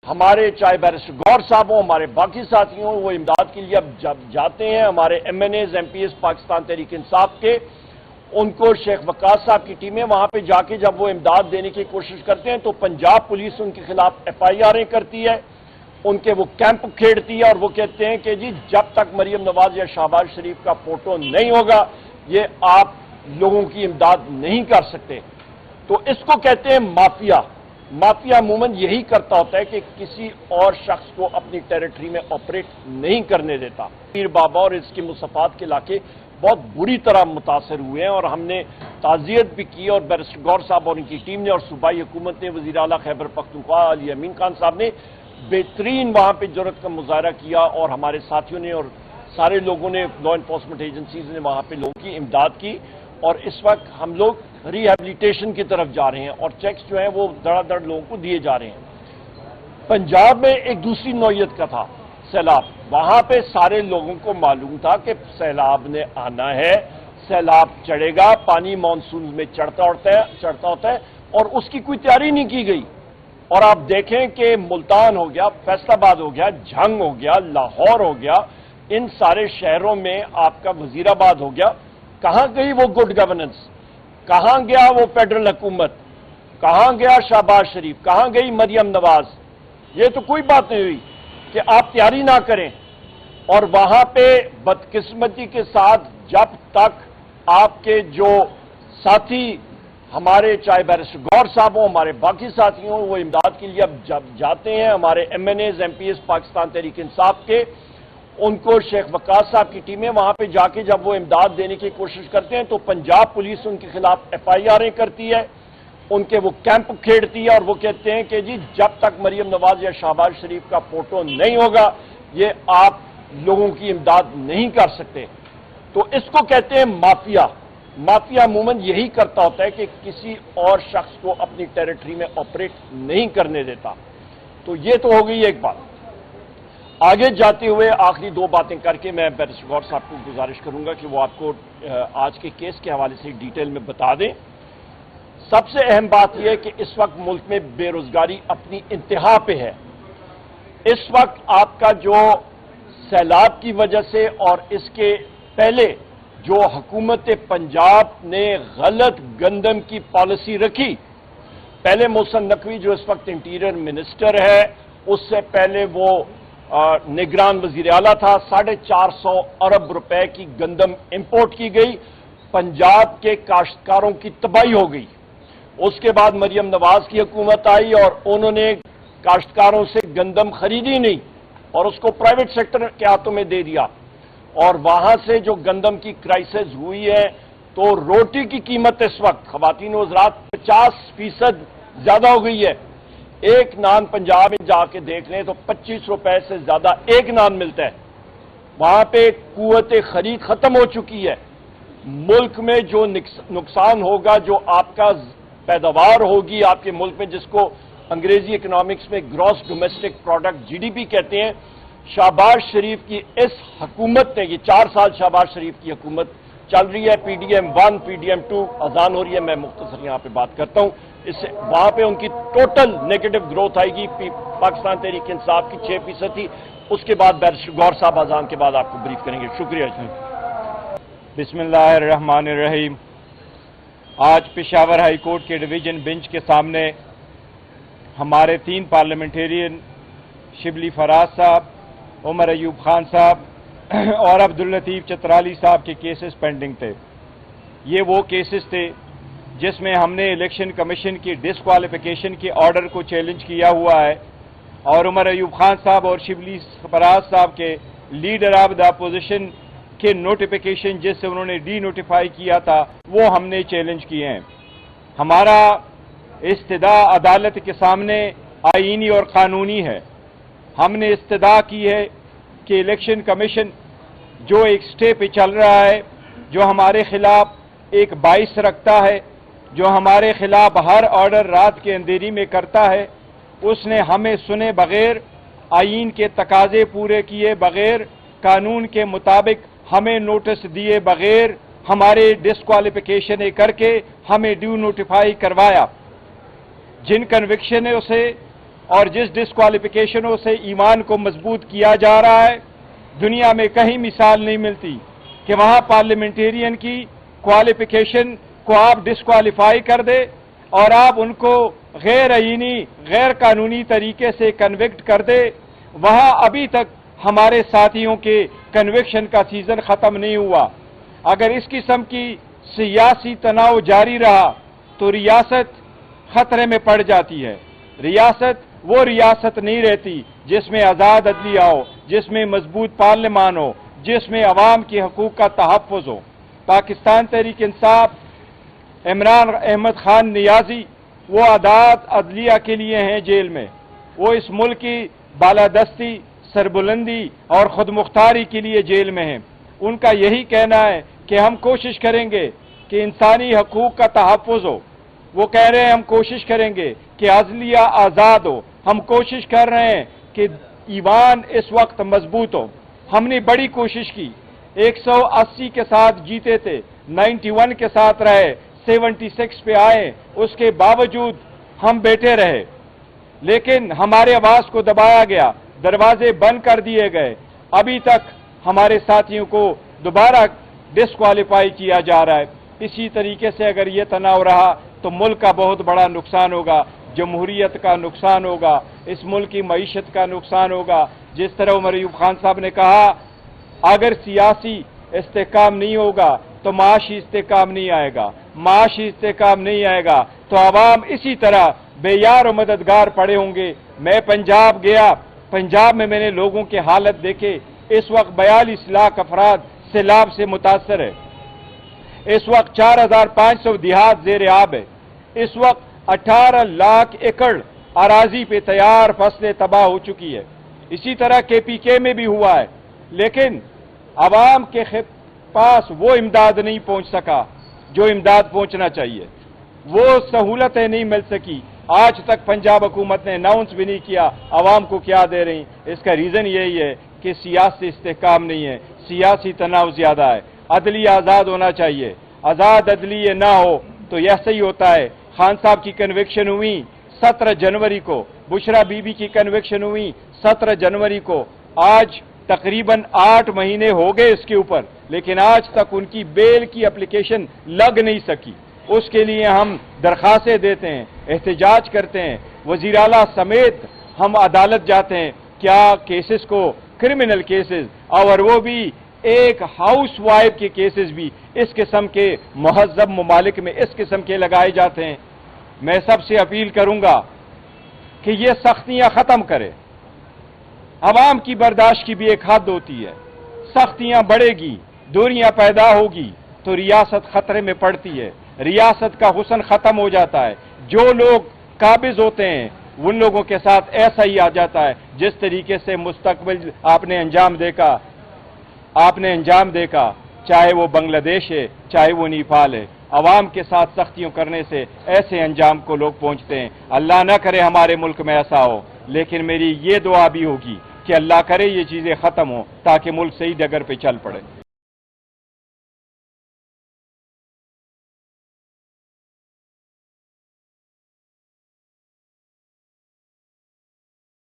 ہمارے چاہے بیرسٹر گور صاحب ہوں، ہمارے باقی ساتھیوں، وہ امداد کے لیے اب جب جاتے ہیں، ہمارے M N As M P As Pakistan Tehreek Insaf کے، ان کو شیخ وقاص صاحب کی ٹیمیں وہاں پہ جا کے جب وہ امداد دینے کی کوشش کرتے ہیں تو پنجاب پولیس ان کے خلاف ایف آئی آریں کرتی ہے، ان کے وہ کیمپ کھیڑتی ہے اور وہ کہتے ہیں کہ جی جب تک مریم نواز یا شہباز شریف کا فوٹو نہیں ہوگا یہ آپ لوگوں کی امداد نہیں کر سکتے۔ تو اس کو کہتے ہیں مافیا۔ مافیا عموماً یہی کرتا ہوتا ہے کہ کسی اور شخص کو اپنی ٹیریٹری میں آپریٹ نہیں کرنے دیتا۔ پیر بابا اور اس کے مصفات کے علاقے بہت بری طرح متاثر ہوئے ہیں اور ہم نے تعزیت بھی کی، اور بیرسٹر گور صاحب اور ان کی ٹیم نے اور صوبائی حکومت نے، وزیر اعلیٰ خیبر پختونخوا علی امین خان صاحب نے بہترین وہاں پہ جرأت کا مظاہرہ کیا، اور ہمارے ساتھیوں نے اور سارے لوگوں نے، لا انفورسمنٹ ایجنسیز نے وہاں پہ لوگوں کی امداد کی، اور اس وقت ہم لوگ ریہیبلیٹیشن کی طرف جا رہے ہیں اور چیکس جو ہیں وہ دڑا دڑ لوگوں کو دیے جا رہے ہیں۔ پنجاب میں ایک دوسری نوعیت کا تھا سیلاب، وہاں پہ سارے لوگوں کو معلوم تھا کہ سیلاب نے آنا ہے، سیلاب چڑھے گا، پانی مانسون میں چڑھتا ہوتا ہے اور اس کی کوئی تیاری نہیں کی گئی۔ اور آپ دیکھیں کہ ملتان ہو گیا، فیصل آباد ہو گیا، جھنگ ہو گیا، لاہور ہو گیا، ان سارے شہروں میں آپ کا وزیر آباد ہو گیا، کہاں گئی وہ گڈ گورننس؟ کہاں گیا وہ فیڈرل حکومت؟ کہاں گیا شہباز شریف؟ کہاں گئی مریم نواز؟ یہ تو کوئی بات نہیں ہوئی کہ آپ تیاری نہ کریں، اور وہاں پہ بدقسمتی کے ساتھ جب تک آپ کے جو ساتھی ہمارے چاہے بیرسٹر گور صاحب ہوں، ہمارے باقی ساتھی ہوں، وہ امداد کے لیے اب جب جاتے ہیں، ہمارے M N As M P As Pakistan Tehreek Insaf کے، ان کو شیخ وقاص صاحب کی ٹیمیں وہاں پہ جا کے جب وہ امداد دینے کی کوشش کرتے ہیں تو پنجاب پولیس ان کے خلاف ایف آئی آریں کرتی ہے، ان کے وہ کیمپ کھیڑتی ہے اور وہ کہتے ہیں کہ جی جب تک مریم نواز یا شہباز شریف کا فوٹو نہیں ہوگا یہ آپ لوگوں کی امداد نہیں کر سکتے۔ تو اس کو کہتے ہیں مافیا۔ مافیا عموماً یہی کرتا ہوتا ہے کہ کسی اور شخص کو اپنی ٹیریٹری میں آپریٹ نہیں کرنے دیتا۔ تو یہ تو ہو گئی ایک بات۔ آگے جاتے ہوئے آخری دو باتیں کر کے میں بیرسٹر گور صاحب کو گزارش کروں گا کہ وہ آپ کو آج کے کیس کے حوالے سے ڈیٹیل میں بتا دیں۔ سب سے اہم بات یہ ہے کہ اس وقت ملک میں بے روزگاری اپنی انتہا پہ ہے۔ اس وقت آپ کا جو سیلاب کی وجہ سے اور اس کے پہلے جو حکومت پنجاب نے غلط گندم کی پالیسی رکھی، پہلے محسن نقوی جو اس وقت انٹیریئر منسٹر ہے، اس سے پہلے وہ نگران وزیر اعلیٰ تھا، 450 ارب روپے کی گندم امپورٹ کی گئی، پنجاب کے کاشتکاروں کی تباہی ہو گئی۔ اس کے بعد مریم نواز کی حکومت آئی اور انہوں نے کاشتکاروں سے گندم خریدی نہیں اور اس کو پرائیویٹ سیکٹر کے ہاتھوں میں دے دیا، اور وہاں سے جو گندم کی کرائسس ہوئی ہے تو روٹی کی قیمت اس وقت خواتین و حضرات 50% زیادہ ہو گئی ہے۔ ایک نان پنجاب میں جا کے دیکھ لیں تو 25 روپے سے زیادہ ایک نان ملتا ہے۔ وہاں پہ قوت خرید ختم ہو چکی ہے۔ ملک میں جو نقصان ہوگا، جو آپ کا پیداوار ہوگی آپ کے ملک میں، جس کو انگریزی اکنامکس میں gross domestic product G D P کہتے ہیں، شہباز شریف کی اس حکومت نے، یہ 4 سال شہباز شریف کی حکومت چل رہی ہے، P D M 1 P D M 2 اذان ہو رہی ہے، میں مختصر یہاں پہ بات کرتا ہوں، اس سے وہاں پہ ان کی ٹوٹل نیگیٹو گروتھ آئے گی۔ پاکستان تحریک انصاف کی 6% تھی، اس کے بعد بیرسٹر گور صاحب اذان کے بعد آپ کو بریف کریں گے۔ شکریہ۔ بسم اللہ الرحمن الرحیم۔ آج پشاور ہائی کورٹ کے ڈویژن بنچ کے سامنے ہمارے 3 پارلیمنٹیرین شبلی فراز صاحب، عمر ایوب خان صاحب اور عبداللطیف چترالی صاحب کے کیسز پینڈنگ تھے۔ یہ وہ کیسز تھے جس میں ہم نے الیکشن کمیشن کی ڈسکوالیفیکیشن کے آرڈر کو چیلنج کیا ہوا ہے، اور عمر ایوب خان صاحب اور شبلی فراز صاحب کے لیڈر آف دا اپوزیشن کے نوٹیفیکیشن جس سے انہوں نے ڈی نوٹیفائی کیا تھا وہ ہم نے چیلنج کیے ہیں۔ ہمارا استدعا عدالت کے سامنے آئینی اور قانونی ہے۔ ہم نے استدعا کی ہے کہ الیکشن کمیشن جو ایک سٹے پہ چل رہا ہے، جو ہمارے خلاف ایک باعث رکھتا ہے، جو ہمارے خلاف ہر آرڈر رات کے اندھیری میں کرتا ہے، اس نے ہمیں سنے بغیر، آئین کے تقاضے پورے کیے بغیر، قانون کے مطابق ہمیں نوٹس دیے بغیر ہمارے ڈسکوالیفیکیشن کر کے ہمیں ڈیو نوٹیفائی کروایا۔ جن کنوکشنوں سے اور جس ڈسکوالیفیکیشنوں سے ایمان کو مضبوط کیا جا رہا ہے، دنیا میں کہیں مثال نہیں ملتی کہ وہاں پارلیمنٹیرین کی کوالیفیکیشن کو آپ ڈسکوالیفائی کر دے اور آپ ان کو غیر آئینی غیر قانونی طریقے سے کنوکٹ کر دے۔ وہاں ابھی تک ہمارے ساتھیوں کے کنوکشن کا سیزن ختم نہیں ہوا۔ اگر اس قسم کی سیاسی تناؤ جاری رہا تو ریاست خطرے میں پڑ جاتی ہے۔ ریاست وہ ریاست نہیں رہتی جس میں آزاد عدلیہ ہو، جس میں مضبوط پارلیمان ہو، جس میں عوام کے حقوق کا تحفظ ہو۔ پاکستان تحریک انصاف، عمران احمد خان نیازی وہ آزاد عدلیہ کے لیے ہیں جیل میں، وہ اس ملک کی بالادستی، سربلندی اور خود مختاری کے لیے جیل میں ہیں۔ ان کا یہی کہنا ہے کہ ہم کوشش کریں گے کہ انسانی حقوق کا تحفظ ہو۔ وہ کہہ رہے ہیں ہم کوشش کریں گے کہ عدلیہ آزاد ہو، ہم کوشش کر رہے ہیں کہ ایوان اس وقت مضبوط ہو۔ ہم نے بڑی کوشش کی، 180 کے ساتھ جیتے تھے، 91 کے ساتھ رہے، 76 پہ آئے، اس کے باوجود ہم بیٹھے رہے، لیکن ہمارے آواز کو دبایا گیا، دروازے بند کر دیے گئے۔ ابھی تک ہمارے ساتھیوں کو دوبارہ ڈسکوالیفائی کیا جا رہا ہے۔ اسی طریقے سے اگر یہ تناؤ رہا تو ملک کا بہت بڑا نقصان ہوگا، جمہوریت کا نقصان ہوگا، اس ملک کی معیشت کا نقصان ہوگا۔ جس طرح عمر ایوب خان صاحب نے کہا، اگر سیاسی استحکام نہیں ہوگا تو معاشی استحکام نہیں آئے گا، معاشی استحکام نہیں آئے گا تو عوام اسی طرح بے یار و مددگار پڑے ہوں گے۔ میں پنجاب گیا، پنجاب میں نے لوگوں کے حالت دیکھے۔ اس وقت 42 لاکھ افراد سیلاب سے متاثر ہے، اس وقت 4500 دیہات زیر آب ہے، اس وقت 18 لاکھ ایکڑ اراضی پہ تیار فصلیں تباہ ہو چکی ہے۔ اسی طرح KPK میں بھی ہوا ہے، لیکن عوام کے پاس وہ امداد نہیں پہنچ سکا جو امداد پہنچنا چاہیے، وہ سہولتیں نہیں مل سکی۔ آج تک پنجاب حکومت نے اناؤنس بھی نہیں کیا عوام کو کیا دے رہی۔ اس کا ریزن یہی ہے کہ سیاسی استحکام نہیں ہے، سیاسی تناؤ زیادہ ہے۔ عدلیہ آزاد ہونا چاہیے، آزاد عدلیہ نہ ہو تو ایسا ہی ہوتا ہے۔ خان صاحب کی کنوکشن ہوئی 17 جنوری کو، بشرا بی بی کی کنوکشن ہوئی 17 جنوری کو، آج تقریباً 8 مہینے ہو گئے اس کے اوپر، لیکن آج تک ان کی بیل کی اپلیکیشن لگ نہیں سکی۔ اس کے لیے ہم درخواستیں دیتے ہیں، احتجاج کرتے ہیں، وزیر اعلیٰ سمیت ہم عدالت جاتے ہیں، کیا کیسز کو کرمنل کیسز اور وہ بھی ایک ہاؤس وائف کے کیسز بھی اس قسم کے مہذب ممالک میں اس قسم کے لگائے جاتے ہیں۔ میں سب سے اپیل کروں گا کہ یہ سختیاں ختم کرے۔ عوام کی برداشت کی بھی ایک حد ہوتی ہے، سختیاں بڑھے گی، دوریاں پیدا ہوگی تو ریاست خطرے میں پڑتی ہے، ریاست کا حسن ختم ہو جاتا ہے۔ جو لوگ قابض ہوتے ہیں ان لوگوں کے ساتھ ایسا ہی آ جاتا ہے جس طریقے سے مستقبل آپ نے انجام دیکھا، چاہے وہ بنگلہ دیش ہے، چاہے وہ نیپال ہے۔ عوام کے ساتھ سختیوں کرنے سے ایسے انجام کو لوگ پہنچتے ہیں۔ اللہ نہ کرے ہمارے ملک میں ایسا ہو، لیکن میری یہ دعا بھی ہوگی کہ اللہ کرے یہ چیزیں ختم ہوں تاکہ ملک صحیح ڈگر پہ چل پڑے۔